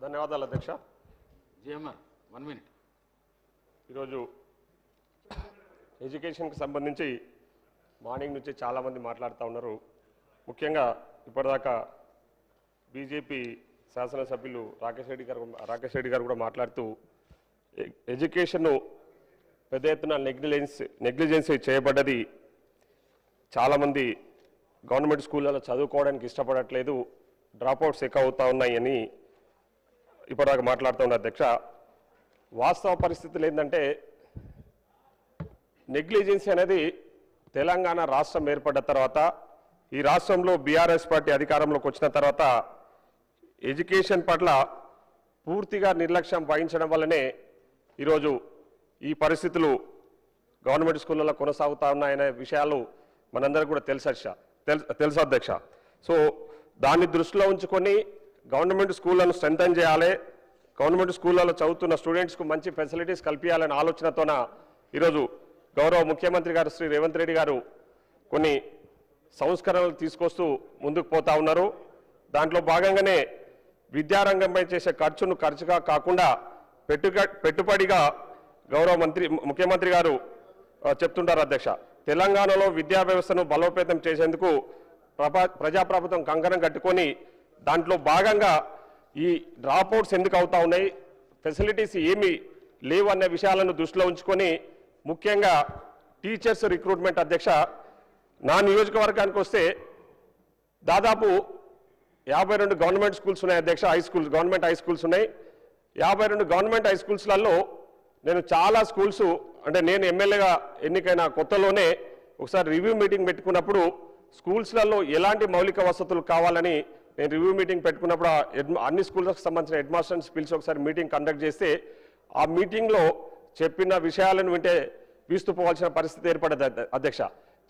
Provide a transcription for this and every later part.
ధన్యవాదాలు అధ్యక్ష. GMR 1 minute. ఈరోజు ఎడ్యుకేషన్కి సంబంధించి మార్నింగ్ నుంచి చాలామంది మాట్లాడుతూ ఉన్నారు. ముఖ్యంగా ఇప్పటిదాకా బీజేపీ శాసనసభ్యులు రాకేష్ రెడ్డి గారు కూడా మాట్లాడుతూ ఎడ్యుకేషన్ను పెద్ద ఎత్తున నెగ్లిజెన్సీ చేయబడ్డది, చాలామంది గవర్నమెంట్ స్కూళ్ళలో చదువుకోవడానికి ఇష్టపడట్లేదు, డ్రాప్అవుట్స్ ఎక్కువ అవుతూ ఉన్నాయని ఇప్పటిదాకా మాట్లాడుతూ ఉన్నారు అధ్యక్ష. వాస్తవ పరిస్థితులు ఏంటంటే నెగ్లిజెన్సీ అనేది తెలంగాణ రాష్ట్రం ఏర్పడ్డ తర్వాత, ఈ రాష్ట్రంలో బీఆర్ఎస్ పార్టీ అధికారంలోకి వచ్చిన తర్వాత ఎడ్యుకేషన్ పట్ల పూర్తిగా నిర్లక్ష్యం వహించడం వల్లనే ఈరోజు ఈ పరిస్థితులు గవర్నమెంట్ స్కూళ్ళలో కొనసాగుతూ ఉన్నాయనే విషయాలు మనందరికీ కూడా తెలుసు అధ్యక్ష. సో దాన్ని దృష్టిలో ఉంచుకొని గవర్నమెంట్ స్కూళ్ళను స్ట్రెంథన్ చేయాలి, గవర్నమెంట్ స్కూళ్ళలో చదువుతున్న స్టూడెంట్స్కు మంచి ఫెసిలిటీస్ కల్పించాలనే ఆలోచనతోన ఈరోజు గౌరవ ముఖ్యమంత్రి గారు శ్రీ రేవంత్ రెడ్డి గారు కొన్ని సంస్కరణలు తీసుకొస్తూ ముందుకు పోతా ఉన్నారు. దాంట్లో భాగంగానే విద్యారంగంపై చేసే ఖర్చుగా కాకుండా పెట్టుబడిగా గౌరవ ముఖ్యమంత్రి గారు చెప్తుంటారు అధ్యక్ష. తెలంగాణలో విద్యా వ్యవస్థను బలోపేతం చేసేందుకు ప్రజాప్రభుత్వం కంకణం కట్టుకొని దాంట్లో భాగంగా ఈ డ్రాప్అవుట్స్ ఎందుకు అవుతా ఉన్నాయి, ఫెసిలిటీస్ ఏమీ లేవు అనే విషయాలను దృష్టిలో ఉంచుకొని ముఖ్యంగా టీచర్స్ రిక్రూట్మెంట్ అధ్యక్ష, నా నియోజకవర్గానికి వస్తే దాదాపు 52 గవర్నమెంట్ స్కూల్స్ ఉన్నాయి అధ్యక్ష, గవర్నమెంట్ హై స్కూల్స్ ఉన్నాయి. 52 గవర్నమెంట్ హై స్కూల్స్లలో నేను చాలా స్కూల్స్ అంటే నేను ఎమ్మెల్యేగా ఎన్నికైన కొత్తలోనే ఒకసారి రివ్యూ మీటింగ్ పెట్టుకున్నప్పుడు స్కూల్స్లలో ఎలాంటి మౌలిక వసతులు కావాలని నేను రివ్యూ మీటింగ్ పెట్టుకున్నప్పుడు అన్ని స్కూల్స్కి సంబంధించిన హెడ్ మాస్టర్స్ పిలిచి ఒకసారి మీటింగ్ కండక్ట్ చేస్తే ఆ మీటింగ్లో చెప్పిన విషయాలను వింటే వీస్తుపోవాల్సిన పరిస్థితి ఏర్పడదు అధ్యక్ష.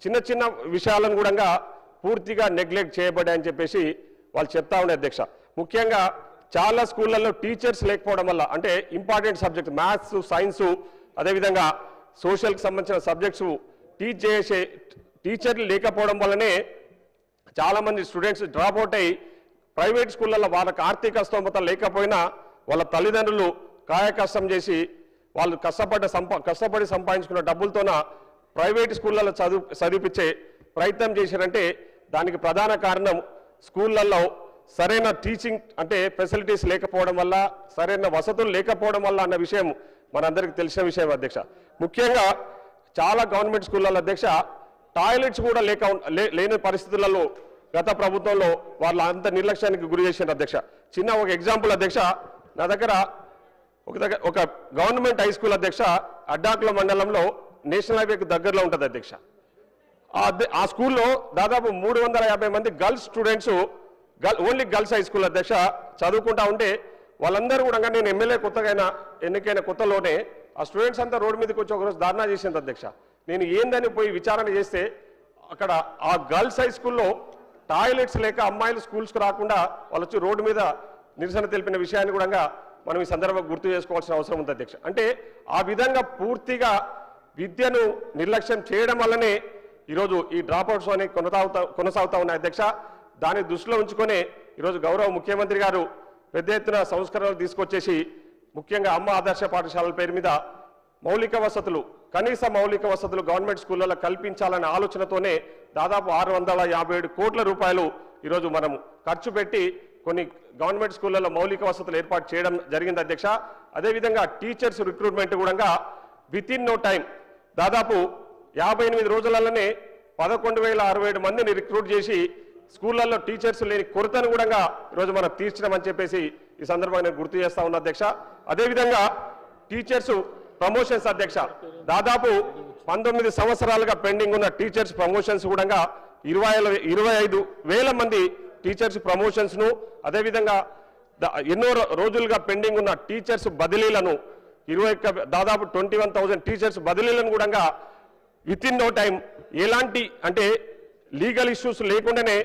చిన్న చిన్న విషయాలను కూడా పూర్తిగా నెగ్లెక్ట్ చేయబడ్డాయని చెప్పేసి వాళ్ళు చెప్తా ఉండే అధ్యక్ష. ముఖ్యంగా చాలా స్కూళ్ళల్లో టీచర్స్ లేకపోవడం వల్ల, అంటే ఇంపార్టెంట్ సబ్జెక్ట్స్ మ్యాథ్స్, సైన్స్, అదేవిధంగా సోషల్కి సంబంధించిన సబ్జెక్ట్స్ టీచ్ చేసే టీచర్లు లేకపోవడం వల్లనే చాలామంది స్టూడెంట్స్ డ్రాప్ అవుట్ అయ్యి ప్రైవేట్ స్కూళ్ళల్లో వాళ్ళకి ఆర్థిక స్తోమత లేకపోయినా వాళ్ళ తల్లిదండ్రులు కాయకష్టం చేసి వాళ్ళు కష్టపడి సంపాదించుకున్న డబ్బులతోన ప్రైవేట్ స్కూళ్ళల్లో చదివించే ప్రయత్నం చేశారంటే దానికి ప్రధాన కారణం స్కూళ్ళల్లో సరైన టీచింగ్ అంటే ఫెసిలిటీస్ లేకపోవడం వల్ల, సరైన వసతులు లేకపోవడం వల్ల అన్న విషయం మనందరికీ తెలిసిన విషయం అధ్యక్ష. ముఖ్యంగా చాలా గవర్నమెంట్ స్కూళ్ళల్లో అధ్యక్ష టాయిలెట్స్ కూడా లేని పరిస్థితులలో గత ప్రభుత్వంలో వాళ్ళ అంత నిర్లక్ష్యానికి గురి చేసిన అధ్యక్ష. చిన్న ఒక ఎగ్జాంపుల్ అధ్యక్ష, నా దగ్గర ఒక గవర్నమెంట్ హై స్కూల్ అధ్యక్ష అడ్డాకుల మండలంలో నేషనల్ హైవేకు దగ్గరలో ఉంటుంది అధ్యక్ష. ఆ స్కూల్లో దాదాపు 350 మంది girls students, only girls high school అధ్యక్ష చదువుకుంటా ఉంటే వాళ్ళందరూ కూడా నేను ఎమ్మెల్యే ఎన్నికైన కొత్తలోనే ఆ స్టూడెంట్స్ అంతా రోడ్డు మీదకి వచ్చి ఒకరోజు ధర్నా చేసింది అధ్యక్ష. నేను ఏందని పోయి విచారణ చేస్తే అక్కడ ఆ గర్ల్స్ హై స్కూల్లో టాయిలెట్స్ లేక అమ్మాయిలు స్కూల్స్కి రాకుండా వాళ్ళు వచ్చి రోడ్డు మీద నిరసన తెలిపిన విషయాన్ని కూడా మనం ఈ సందర్భంగా గుర్తు చేసుకోవాల్సిన అవసరం ఉంది అధ్యక్ష. అంటే ఆ విధంగా పూర్తిగా విద్యను నిర్లక్ష్యం చేయడం వల్లనే ఈరోజు ఈ డ్రాప్అవుట్స్ అనేవి కొనసాగుతా ఉన్నాయి అధ్యక్ష. దాన్ని దృష్టిలో ఉంచుకొని ఈరోజు గౌరవ ముఖ్యమంత్రి గారు పెద్ద ఎత్తున సంస్కరణలు తీసుకొచ్చేసి ముఖ్యంగా అమ్మ ఆదర్శ పాఠశాలల పేరు మీద కనీస మౌలిక వసతులు గవర్నమెంట్ స్కూళ్ళలో కల్పించాలనే ఆలోచనతోనే దాదాపు 657 కోట్ల రూపాయలు ఈరోజు మనం ఖర్చు పెట్టి కొన్ని గవర్నమెంట్ స్కూళ్ళలో మౌలిక వసతులు ఏర్పాటు చేయడం జరిగింది అధ్యక్ష. అదేవిధంగా టీచర్స్ రిక్రూట్మెంట్ కూడా విత్ ఇన్ నో టైం దాదాపు 58 రోజులలోనే 11,067 మందిని రిక్రూట్ చేసి స్కూళ్ళల్లో టీచర్స్ లేని కొరతను కూడా ఈరోజు మనం తీర్చడమని చెప్పేసి ఈ సందర్భంగా నేను గుర్తు చేస్తా ఉన్నా అధ్యక్ష. అదేవిధంగా టీచర్స్ ప్రమోషన్స్ అధ్యక్ష, దాదాపు 19 సంవత్సరాలుగా పెండింగ్ ఉన్న టీచర్స్ ప్రమోషన్స్ కూడా 25,000 మంది టీచర్స్ ప్రమోషన్స్ను, అదేవిధంగా ఎన్నో రోజులుగా పెండింగ్ ఉన్న టీచర్స్ బదిలీలను దాదాపు 21,000 టీచర్స్ బదిలీలను కూడా విత్ ఇన్ నో టైం ఎలాంటి అంటే లీగల్ ఇష్యూస్ లేకుండానే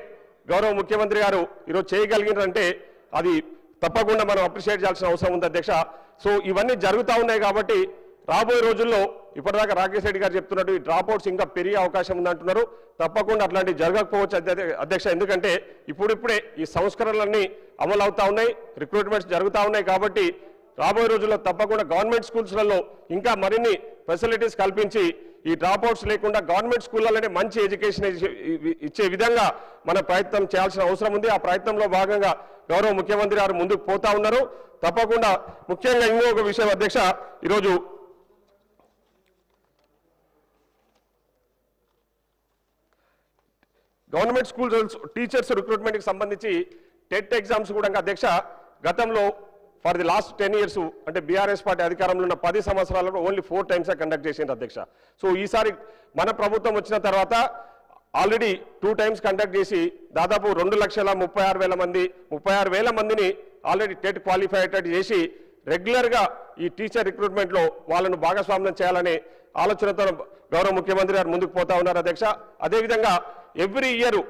గౌరవ ముఖ్యమంత్రి గారు ఈరోజు చేయగలిగినారంటే అది తప్పకుండా మనం అప్రిషియేట్ చేయాల్సిన అవసరం ఉంది అధ్యక్ష. సో ఇవన్నీ జరుగుతూ ఉన్నాయి కాబట్టి రాబోయే రోజుల్లో ఇప్పటిదాకా రాకేష్ రెడ్డి గారు చెప్తున్నట్టు ఈ డ్రాప్ అవుట్స్ ఇంకా పెరిగే అవకాశం ఉందంటున్నారు. తప్పకుండా అట్లాంటివి జరగకపోవచ్చు అధ్యక్ష. ఎందుకంటే ఇప్పుడిప్పుడే ఈ సంస్కరణలన్నీ అమలు అవుతా ఉన్నాయి, రిక్రూట్మెంట్స్ జరుగుతూ ఉన్నాయి. కాబట్టి రాబోయే రోజుల్లో తప్పకుండా గవర్నమెంట్ స్కూల్స్లలో ఇంకా మరిన్ని ఫెసిలిటీస్ కల్పించి ఈ డ్రాప్ అవుట్స్ లేకుండా గవర్నమెంట్ స్కూళ్ళలోనే మంచి ఎడ్యుకేషన్ ఇచ్చే విధంగా మన ప్రయత్నం చేయాల్సిన అవసరం ఉంది. ఆ ప్రయత్నంలో భాగంగా గౌరవ ముఖ్యమంత్రి గారు ముందుకు పోతా ఉన్నారు. తప్పకుండా ముఖ్యంగా ఇంకొక విషయం అధ్యక్ష, ఈరోజు గవర్నమెంట్ స్కూల్స్ టీచర్స్ రిక్రూట్మెంట్కి సంబంధించి టెట్ ఎగ్జామ్స్ కూడా అధ్యక్ష గతంలో ఫర్ ది లాస్ట్ 10 years అంటే బీఆర్ఎస్ పార్టీ అధికారంలో ఉన్న 10 సంవత్సరాలలో ఓన్లీ 4 times కండక్ట్ చేసింది అధ్యక్ష. సో ఈసారి మన ప్రభుత్వం వచ్చిన తర్వాత ఆల్రెడీ 2 times కండక్ట్ చేసి దాదాపు 2,36,000 మంది 36,000 మందిని ఆల్రెడీ టెట్ క్వాలిఫైడ్ చేసి రెగ్యులర్గా ఈ టీచర్ రిక్రూట్మెంట్లో వాళ్ళను భాగస్వామ్యం చేయాలనే ఆలోచనతో గౌరవ ముఖ్యమంత్రి గారు ముందుకు పోతా ఉన్నారు అధ్యక్ష. అదేవిధంగా every year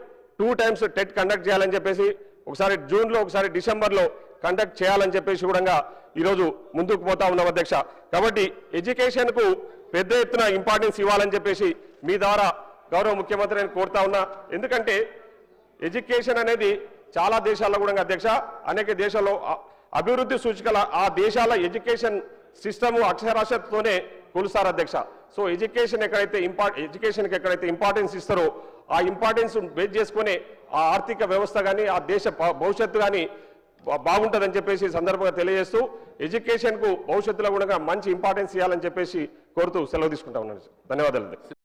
2 times TET conduct చేయాలని చెప్పేసి ఒకసారి జూన్లో ఒకసారి డిసెంబర్లో కండక్ట్ చేయాలని చెప్పేసి కూడా ఈరోజు ముందుకు పోతా ఉన్నాం అధ్యక్ష. కాబట్టి ఎడ్యుకేషన్కు పెద్ద ఎత్తున ఇంపార్టెన్స్ ఇవ్వాలని చెప్పేసి మీ ద్వారా గౌరవ ముఖ్యమంత్రిని కోరుతా ఉన్నా. ఎందుకంటే ఎడ్యుకేషన్ అనేది చాలా దేశాల్లో కూడా అధ్యక్ష అనేక దేశాల్లో అభివృద్ధి సూచికల ఆ దేశాల ఎడ్యుకేషన్ సిస్టము అక్షరాస్యతతోనే కొలుస్తారు అధ్యక్ష. సో ఎడ్యుకేషన్కి ఎక్కడైతే ఇంపార్టెన్స్ ఇస్తారో ఆ ఇంపార్టెన్స్ బేస్ చేసుకునే ఆ ఆర్థిక వ్యవస్థ కానీ ఆ దేశ భవిష్యత్తు కానీ బాగుంటుందని చెప్పేసి సందర్భంగా తెలియజేస్తూ ఎడ్యుకేషన్కు భవిష్యత్తులో కూడా మంచి ఇంపార్టెన్స్ ఇవ్వాలని చెప్పేసి కోరుతూ సెలవు తీసుకుంటా ఉన్నాను. ధన్యవాదాలు.